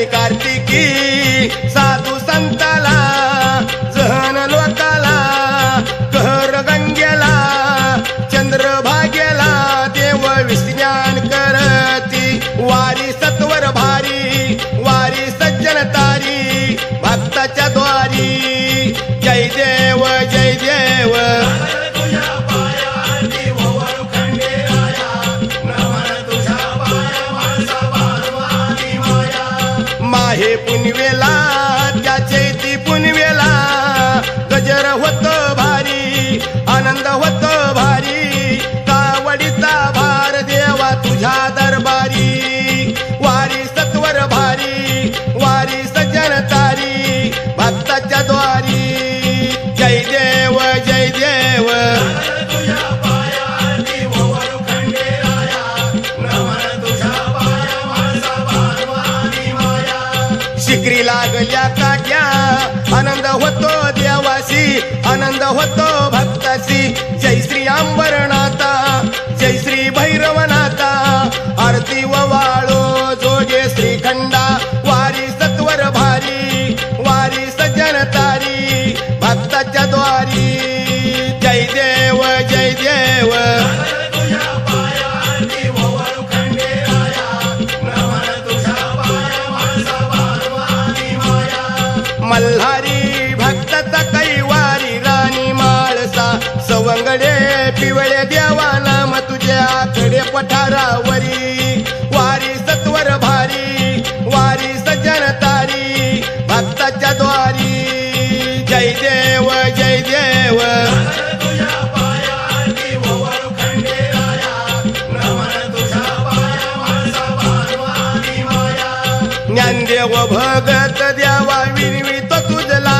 आणि कार्तिकी साधू संताला जहन लोकाला कहर गंगेला चंद्रभागेला देव विज्ञान करती वारी सत्वर भारी वारी सज्जन तारी भक्ताच्या द्वारी जय देव जय देव माहे पुनवेला त्या चैती पुनवेला गजर होत भारी आनंद होत भारी कावडीचा भार देवा तुझ्या दरबारी वारी सत्वर भारी वारी सज्जन तारी भक्ताच्या द्वारी जय देव जय देव शिकरी लागल्या काट्या आनंद होतो देवासी आनंद होतो भक्तासी जय श्री अंबरनाथा जय श्री भैरवनाथा आरती व वाळो जोगे श्रीखंडा वारी सत्वर भारी वारी सज्जन तारी भक्ताच्या द्वारी जय देव जय देव मल्हारी भक्ताचा कैवारी राणी माळसा सवंगडे पिवळे देवा नाम तुझ्याकडे पठारावरी वारी सत्वर भारी वारी सज्जन तारी भक्ताच्या द्वारी जय देव जय देव ज्ञानदेव भगत देवा विनवितो तुझला